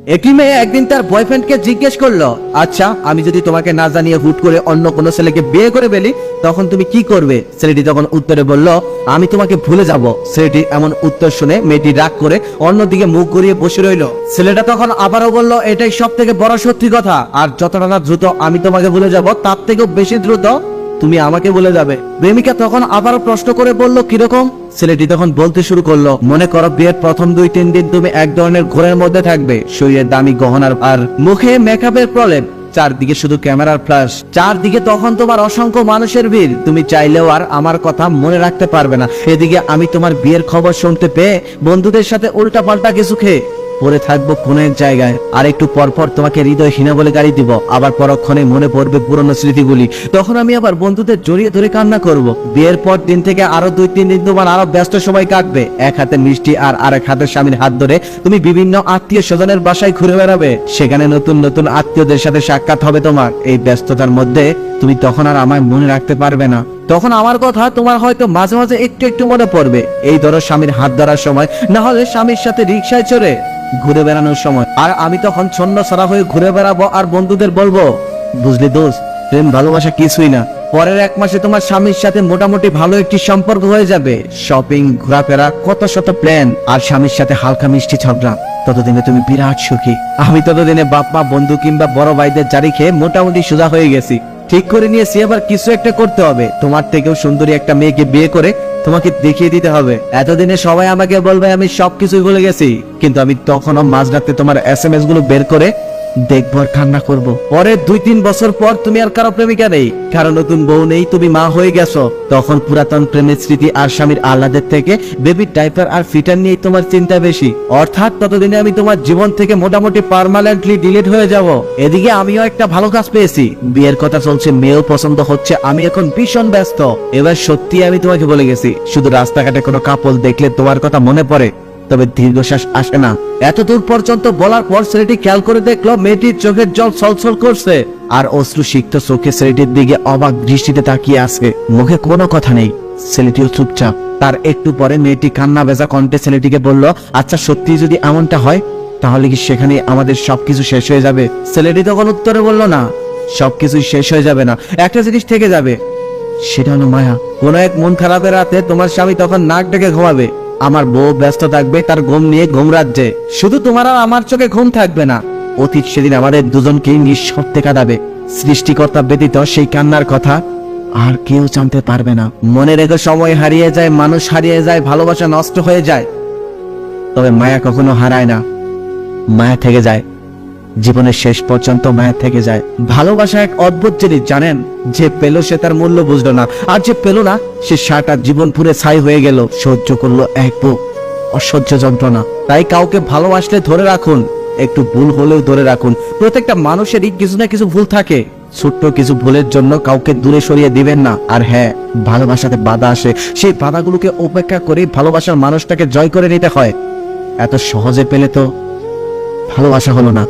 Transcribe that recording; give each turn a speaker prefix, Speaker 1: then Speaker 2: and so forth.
Speaker 1: একটি মেয়ে একদিন তার বয়ফ্রেন্ডকে জিজ্ঞেস করলো, আচ্ছা আমি যদি তোমাকে না জানিয়ে হুট করে অন্য কোনো ছেলেকে বিয়ে করে ফেলি তখন তুমি কি করবে? ছেলেটি তখন উত্তরে বলল, আমি তোমাকে ভুলে যাব। ছেলেটি এমন উত্তর শুনে মেয়েটি রাগ করে অন্যদিকে মুখ ঘুরিয়ে বসে রইল। ছেলেটা তখন আবারও বলল, এটাই সব থেকে বড় সত্যি কথা, আর যতটা না দ্রুত আমি তোমাকে ভুলে যাব তার থেকেও বেশি দ্রুত তুমি আমাকে বলে যাবে। প্রেমিকা তখন আবারও প্রশ্ন করে বলল, কিরকম? ছেলেটি তখন বলতে শুরু করলো, মনে করো বিয়ের প্রথম 2-3 দিন তুমি এক ধরনের ঘোরের মধ্যে থাকবে, শরীরে দামি গহনার আর মুখে মেকআপের প্রলেপ, চারদিকে শুধু ক্যামেরার ফ্ল্যাশ, চারদিকে তখন তোমার অসংখ্য মানুষের ভিড়, তুমি চাইলেও আর আমার কথা মনে রাখতে পারবে না। এদিকে আমি তোমার বিয়ের খবর শুনতে পেয়ে বন্ধুদের সাথে উল্টা পাল্টা কিছু খেয়ে পরে থাকবো কোনের জায়গায়, আর একটু পরপর তোমাকে হৃদয়হীনা বলে গাড়ি দিব, আবার পরক্ষণে মনে পড়বে পুরনো স্মৃতিগুলি, তখন আমি আবার বন্ধুদের জড়িয়ে ধরে কান্না করব। বিয়ের পর দিন থেকে আরো 2-3 দিন তোমার আরো ব্যস্ত সময় কাটবে, এক হাতে মিষ্টি আর আরেক হাতে স্বামীর হাত ধরে তুমি বিভিন্ন আত্মীয় স্বজনের বাসায় ঘুরে বেড়াবে, সেখানে নতুন নতুন আত্মীয়দের সাথে সাক্ষাৎ হবে তোমার। এই ব্যস্ততার মধ্যে তুমি তখন আর আমায় মনে রাখতে পারবে না, তখন আমার কথা তোমার হয়তো মাঝে মাঝে একটু একটু মনে পড়বে, এই ধরো স্বামীর হাত ধরার সময়, না হলে স্বামীর সাথে রিক্সায় চড়ে ঘুরে বেড়ানোর সময়, আর আমি তখন ছন্ন ছড়া হয়ে ঘুরে বেড়াবো আর বন্ধুদের বলবো, বুঝলি দোস্ত, প্রেম ভালোবাসা কিছুই না, পরের 1 মাসে তোমার স্বামীর সাথে মোটামুটি ভালো একটি সম্পর্ক হয়ে যাবে, শপিং, ঘোরাফেরা, কত শত প্ল্যান, আর স্বামীর সাথে হালকা মিষ্টি ঝগড়া, ততদিনে তুমি বিরাট সুখী। আমি ততদিনে বাপ মা, বন্ধু কিংবা বড় ভাইদের জারি খেয়ে মোটামুটি সোজা হয়ে গেছি, ঠিক করে নিয়েছি এবার কিছু একটা করতে হবে, তোমার থেকেও সুন্দরী একটা মেয়েকে বিয়ে করে তোমাকে দেখিয়ে দিতে হবে। এতদিনে সবাই আমাকে বলবে আমি সবকিছুই ভুলে গেছি, কিন্তু আমি তখনও মাঝরাতে তোমার SMS গুলো বের করে দেখবো আর কান্না করবো। পরে 2-3 বছর পর তুমি আর কারো প্রেমিকা নেই, কারো নতুন বউ নেই, তুমি মা হয়ে গেছো, তখন পুরাতন প্রেমের স্মৃতি আর স্বামীর আহ্লাদের থেকে বেবির ডাইপার আর ফিটার নিয়ে তোমার চিন্তা বেশি, অর্থাৎ ততদিনে আমি তোমার জীবন থেকে মোটামুটি পার্মানেন্টলি ডিলিট হয়ে যাব। এদিকে আমিও একটা ভালো কাজ পেয়েছি, বিয়ের কথা চলছে, মেয়েও পছন্দ হচ্ছে, আমি এখন ভীষণ ব্যস্ত। এবার সত্যি আমি তোমাকে বলে গেছি, শুধু রাস্তাঘাটে কোনো কাপল দেখলে তোমার কথা মনে পড়ে, তবে দীর্ঘশ্বাস আসে না। এত দূর পর্যন্ত বলার পর ছেলেটি খেয়াল করে দেখলো মেয়েটির চোখের জল ছলছল করছে, আর অশ্রু সিক্ত চোখে ছেলেটির দিকে অবাক দৃষ্টিতে তাকিয়ে আছে, মুখে কোনো কথা নেই, ছেলেটিও চুপচাপ। তার একটু পরে মেয়েটি কান্না ভেজা কণ্ঠে ছেলেটিকে বলল, আচ্ছা সত্যি যদি এমনটা হয় তাহলে কি সেখানে আমাদের সবকিছু শেষ হয়ে যাবে? ছেলেটি তখন উত্তরে বলল, না, সবকিছুই শেষ হয়ে যাবে না, একটা জিনিস থেকে যাবে, সেটা হলো মায়া। কোনো এক মন খারাপের রাতে তোমার স্বামী তখন নাক ডেকে ঘুমাবে, আমার বউ ব্যস্ত থাকবে তার ঘুম নিয়ে ঘুম রাজ্যে, শুধু তোমার আর আমার চোখে ঘুম থাকবে না, অতীত সেদিন আমাদের দুজনকেই নিঃশব্দে কাঁদাবে, সৃষ্টিকর্তা ব্যতীত সেই কান্নার কথা আর কেউ জানতে পারবে না। মনে রেখে সময় হারিয়ে যায়, মানুষ হারিয়ে যায়, ভালোবাসা নষ্ট হয়ে যায়, তবে মায়া কখনো হারায় না, মায়া থেকে যায়, জীবনের শেষ পর্যন্ত মায়া থেকে যায়। ভালোবাসা এক অদ্ভুত জিনিস জানেন, যে পেল সে তার মূল্য বুঝলো না, আর যে পেল না সে সারাটা জীবন পুরে ছাই হয়ে গেল, সহ্য করলো এক বুক অসহ্য যন্ত্রণা। তাই কাউকে ভালোবাসলে ধরে রাখুন, একটু ভুল হলেও ধরে রাখুন, প্রত্যেকটা মানুষেরই কিছু না কিছু ভুল থাকে, ছোট্ট কিছু ভুলের জন্য কাউকে দূরে সরিয়ে দিবেন না। আর হ্যাঁ, ভালোবাসাতে বাধা আসে, সেই বাধাগুলোকে উপেক্ষা করে ভালোবাসার মানুষটাকে জয় করে নিতে হয়, এত সহজে পেলে তো ভালোবাসা হলো না।